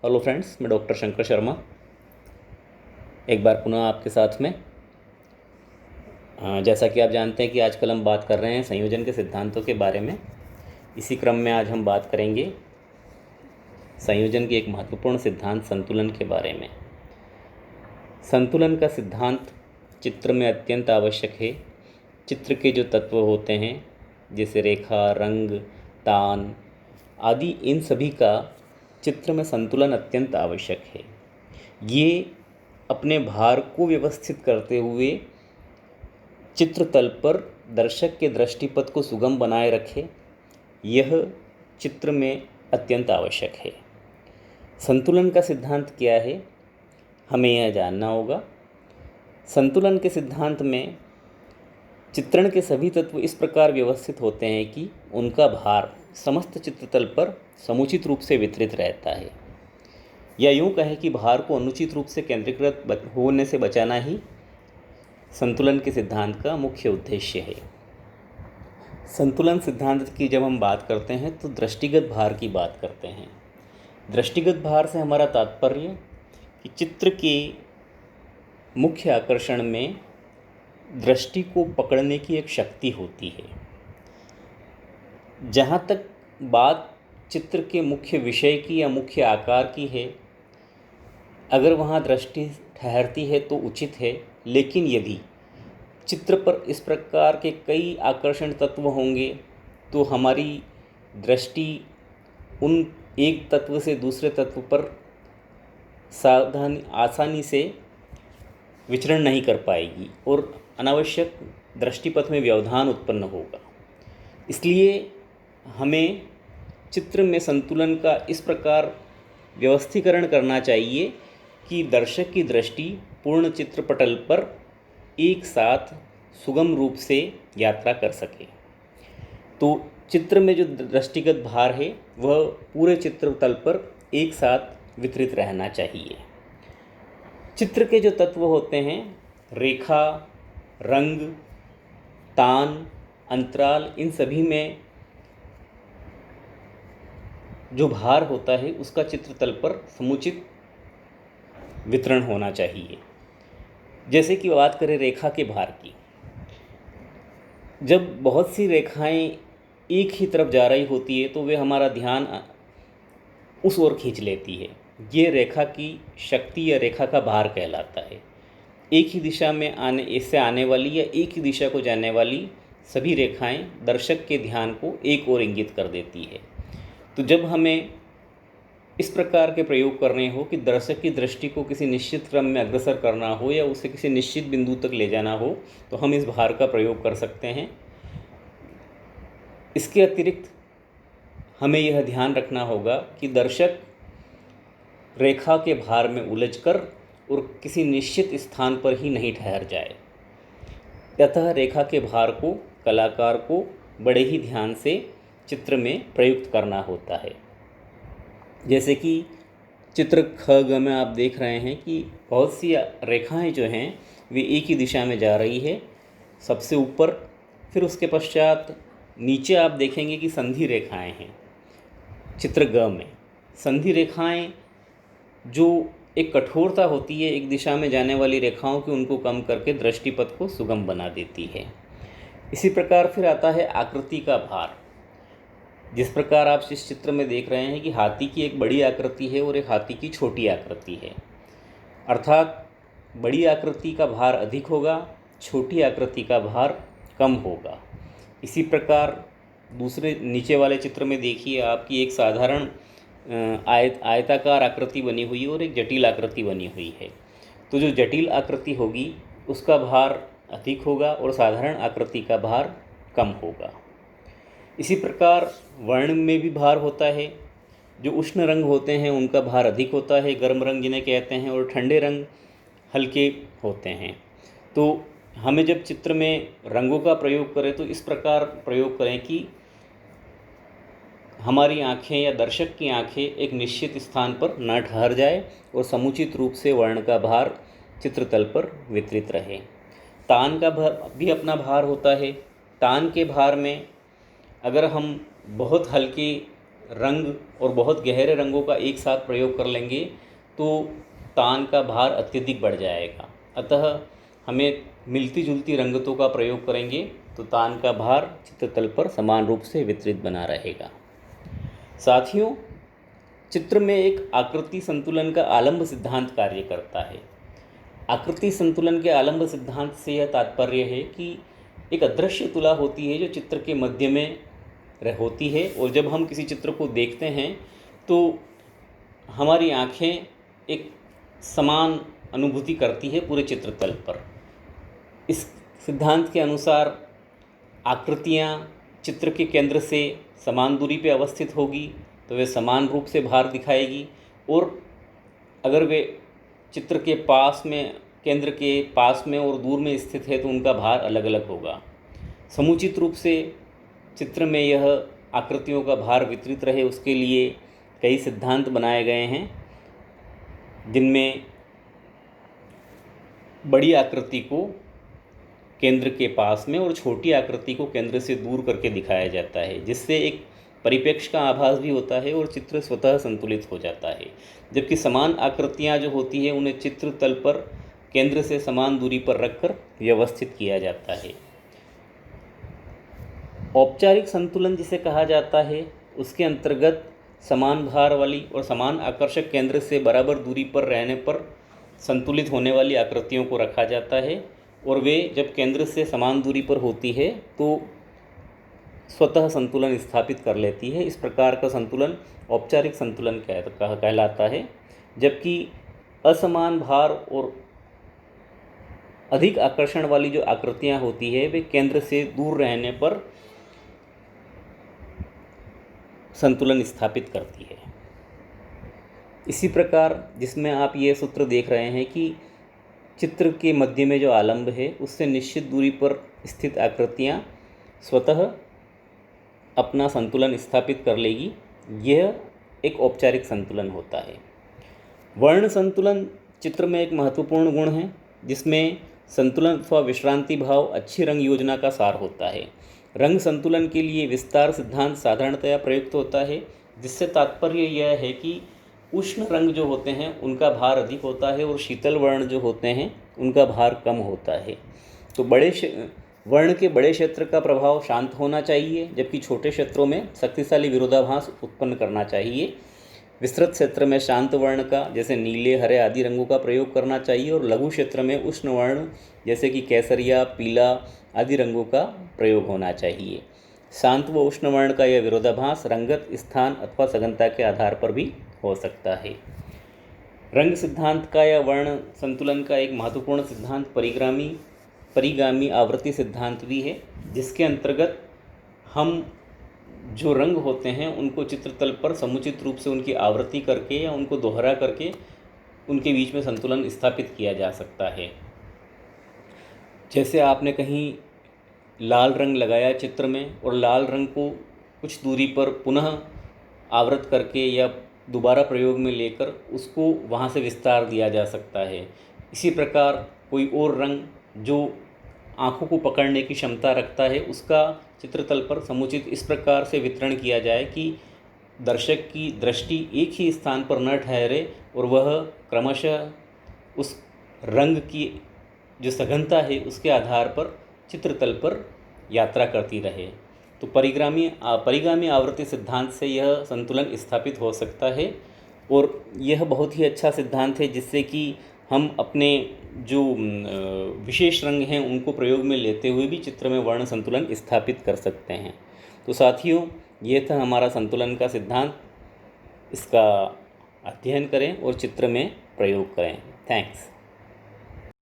Hello friends, मैं doctor Shankar Sharma एक बार पुनः आपके साथ में। जैसा कि आप जानते हैं कि आजकल हम बात कर रहे हैं संयोजन के सिद्धांतों के बारे में। इसी क्रम में आज हम बात करेंगे संयोजन की एक महत्वपूर्ण सिद्धांत संतुलन के बारे में। संतुलन का सिद्धांत चित्र में अत्यंत आवश्यक है। चित्र के जो तत्व होते हैं जैसे रेखा, रंग, तान आदि, इन सभी का चित्र में संतुलन अत्यंत आवश्यक है। ये अपने भार को व्यवस्थित करते हुए चित्रतल पर दर्शक के दृष्टिपथ को सुगम बनाए रखे, यह चित्र में अत्यंत आवश्यक है। संतुलन का सिद्धांत क्या है, हमें यह जानना होगा। संतुलन के सिद्धांत में चित्रण के सभी तत्व इस प्रकार व्यवस्थित होते हैं कि उनका भार समस्त चित्रतल पर समुचित रूप से वितरित रहता है। या यूँ कहें कि भार को अनुचित रूप से केंद्रीकृत होने से बचाना ही संतुलन के सिद्धांत का मुख्य उद्देश्य है। संतुलन सिद्धांत की जब हम बात करते हैं तो दृष्टिगत भार की बात करते हैं। दृष्टिगत भार से हमारा तात्पर्य कि चित्र के मुख्य आकर्षण में दृष्टि को पकड़ने की एक शक्ति होती है। जहाँ तक बात चित्र के मुख्य विषय की या मुख्य आकार की है, अगर वहाँ दृष्टि ठहरती है तो उचित है, लेकिन यदि चित्र पर इस प्रकार के कई आकर्षण तत्व होंगे तो हमारी दृष्टि उन एक तत्व से दूसरे तत्व पर आसानी से विचरण नहीं कर पाएगी और अनावश्यक दृष्टिपथ में व्यवधान उत्पन्न होगा। इसलिए हमें चित्र में संतुलन का इस प्रकार व्यवस्थीकरण करना चाहिए कि दर्शक की दृष्टि पूर्ण चित्रपटल पर एक साथ सुगम रूप से यात्रा कर सके। तो चित्र में जो दृष्टिगत भार है वह पूरे चित्रतल पर एक साथ वितरित रहना चाहिए। चित्र के जो तत्व होते हैं, रेखा, रंग, तान, अंतराल, इन सभी में जो भार होता है उसका चित्रतल पर समुचित वितरण होना चाहिए। जैसे कि बात करें रेखा के भार की, जब बहुत सी रेखाएं एक ही तरफ जा रही होती है तो वे हमारा ध्यान उस ओर खींच लेती है। ये रेखा की शक्ति या रेखा का भार कहलाता है। एक ही दिशा में आने वाली या एक ही दिशा को जाने वाली सभी रेखाएं दर्शक के ध्यान को एक ओर इंगित कर देती है। तो जब हमें इस प्रकार के प्रयोग करने हो कि दर्शक की दृष्टि को किसी निश्चित क्रम में अग्रसर करना हो या उसे किसी निश्चित बिंदु तक ले जाना हो, तो हम इस भार का प्रयोग कर सकते हैं। इसके अतिरिक्त हमें यह ध्यान रखना होगा कि दर्शक रेखा के भार में उलझकर और किसी निश्चित स्थान पर ही नहीं ठहर जाए। अतः रेखा के भार को कलाकार को बड़े ही ध्यान से चित्र में प्रयुक्त करना होता है। जैसे कि चित्र ख ग में आप देख रहे हैं कि बहुत सी रेखाएं जो हैं वे एक ही दिशा में जा रही है सबसे ऊपर। फिर उसके पश्चात नीचे आप देखेंगे कि संधि रेखाएं हैं। चित्र ग में संधि रेखाएं जो एक कठोरता होती है एक दिशा में जाने वाली रेखाओं की, उनको कम करके दृष्टिपथ को सुगम बना देती है। इसी प्रकार फिर आता है आकृति का भार। जिस प्रकार आप इस चित्र में देख रहे हैं कि हाथी की एक बड़ी आकृति है और एक हाथी की छोटी आकृति है, अर्थात बड़ी आकृति का भार अधिक होगा, छोटी आकृति का भार कम होगा। इसी प्रकार दूसरे नीचे वाले चित्र में देखिए आपकी एक साधारण आयताकार आकृति बनी हुई है और एक जटिल आकृति बनी हुई है। तो जो जटिल आकृति होगी उसका भार अधिक होगा और साधारण आकृति का भार कम होगा। इसी प्रकार वर्ण में भी भार होता है। जो उष्ण रंग होते हैं उनका भार अधिक होता है, गर्म रंग जिन्हें कहते हैं, और ठंडे रंग हल्के होते हैं। तो हमें जब चित्र में रंगों का प्रयोग करें तो इस प्रकार प्रयोग करें कि हमारी आँखें या दर्शक की आँखें एक निश्चित स्थान पर न ठहर जाए और समुचित रूप से वर्ण का भार चित्रतल पर वितरित रहे। तान का भी अपना भार होता है। तान के भार में अगर हम बहुत हल्की रंग और बहुत गहरे रंगों का एक साथ प्रयोग कर लेंगे तो तान का भार अत्यधिक बढ़ जाएगा। अतः हमें मिलती जुलती रंगतों का प्रयोग करेंगे तो तान का भार चित्रतल पर समान रूप से वितरित बना रहेगा। साथियों, चित्र में एक आकृति संतुलन का आलंब सिद्धांत कार्य करता है। आकृति संतुलन के आलंब सिद्धांत से यह तात्पर्य है कि एक अदृश्य तुला होती है जो चित्र के मध्य में होती है, और जब हम किसी चित्र को देखते हैं तो हमारी आँखें एक समान अनुभूति करती है पूरे चित्रतल पर। इस सिद्धांत के अनुसार आकृतियाँ चित्र के केंद्र से समान दूरी पर अवस्थित होगी तो वे समान रूप से भार दिखाएगी, और अगर वे चित्र के पास में, केंद्र के पास में और दूर में स्थित है तो उनका भार अलग अलग होगा। समुचित रूप से चित्र में यह आकृतियों का भार वितरित रहे उसके लिए कई सिद्धांत बनाए गए हैं, जिनमें बड़ी आकृति को केंद्र के पास में और छोटी आकृति को केंद्र से दूर करके दिखाया जाता है, जिससे एक परिप्रेक्ष्य का आभास भी होता है और चित्र स्वतः संतुलित हो जाता है। जबकि समान आकृतियाँ जो होती हैं उन्हें चित्र तल पर केंद्र से समान दूरी पर रखकर व्यवस्थित किया जाता है। औपचारिक संतुलन जिसे कहा जाता है, उसके अंतर्गत समान भार वाली और समान आकर्षक केंद्र से बराबर दूरी पर रहने पर संतुलित होने वाली आकृतियों को रखा जाता है, और वे जब केंद्र से समान दूरी पर होती है तो स्वतः संतुलन स्थापित कर लेती है। इस प्रकार का संतुलन औपचारिक संतुलन कहलाता है। जबकि असमान भार और अधिक आकर्षण वाली जो आकृतियाँ होती है वे केंद्र से दूर रहने पर संतुलन स्थापित करती है। इसी प्रकार जिसमें आप ये सूत्र देख रहे हैं कि चित्र के मध्य में जो आलंब है उससे निश्चित दूरी पर स्थित आकृतियाँ स्वतः अपना संतुलन स्थापित कर लेगी, यह एक औपचारिक संतुलन होता है। वर्ण संतुलन चित्र में एक महत्वपूर्ण गुण है, जिसमें संतुलन अथवा विश्रांति भाव अच्छी रंग योजना का सार होता है। रंग संतुलन के लिए विस्तार सिद्धांत साधारणतया प्रयुक्त होता है, जिससे तात्पर्य यह है कि उष्ण रंग जो होते हैं उनका भार अधिक होता है और शीतल वर्ण जो होते हैं उनका भार कम होता है। तो वर्ण के बड़े क्षेत्र का प्रभाव शांत होना चाहिए, जबकि छोटे क्षेत्रों में शक्तिशाली विरोधाभास उत्पन्न करना चाहिए। विस्तृत क्षेत्र में शांत वर्ण का जैसे नीले, हरे आदि रंगों का प्रयोग करना चाहिए, और लघु क्षेत्र में उष्ण वर्ण जैसे कि केसरिया, पीला आदि रंगों का प्रयोग होना चाहिए। शांत व उष्ण वर्ण का यह विरोधाभास रंगत, स्थान अथवा सघनता के आधार पर भी हो सकता है। रंग सिद्धांत का या वर्ण संतुलन का एक महत्वपूर्ण सिद्धांत परिगामी आवृत्ति सिद्धांत भी है, जिसके अंतर्गत हम जो रंग होते हैं उनको चित्रतल पर समुचित रूप से उनकी आवृत्ति करके या उनको दोहरा करके उनके बीच में संतुलन स्थापित किया जा सकता है। जैसे आपने कहीं लाल रंग लगाया चित्र में और लाल रंग को कुछ दूरी पर पुनः आवृत करके या दोबारा प्रयोग में लेकर उसको वहाँ से विस्तार दिया जा सकता है। इसी प्रकार कोई और रंग जो आँखों को पकड़ने की क्षमता रखता है उसका चित्रतल पर समुचित इस प्रकार से वितरण किया जाए कि दर्शक की दृष्टि एक ही स्थान पर न ठहरे और वह क्रमशः उस रंग की जो सघनता है उसके आधार पर चित्रतल पर यात्रा करती रहे। तो परिगामी आवृत्ति सिद्धांत से यह संतुलन स्थापित हो सकता है, और यह बहुत ही अच्छा सिद्धांत है जिससे कि हम अपने जो विशेष रंग हैं उनको प्रयोग में लेते हुए भी चित्र में वर्ण संतुलन स्थापित कर सकते हैं। तो साथियों, ये था हमारा संतुलन का सिद्धांत। इसका अध्ययन करें और चित्र में प्रयोग करें। थैंक्स।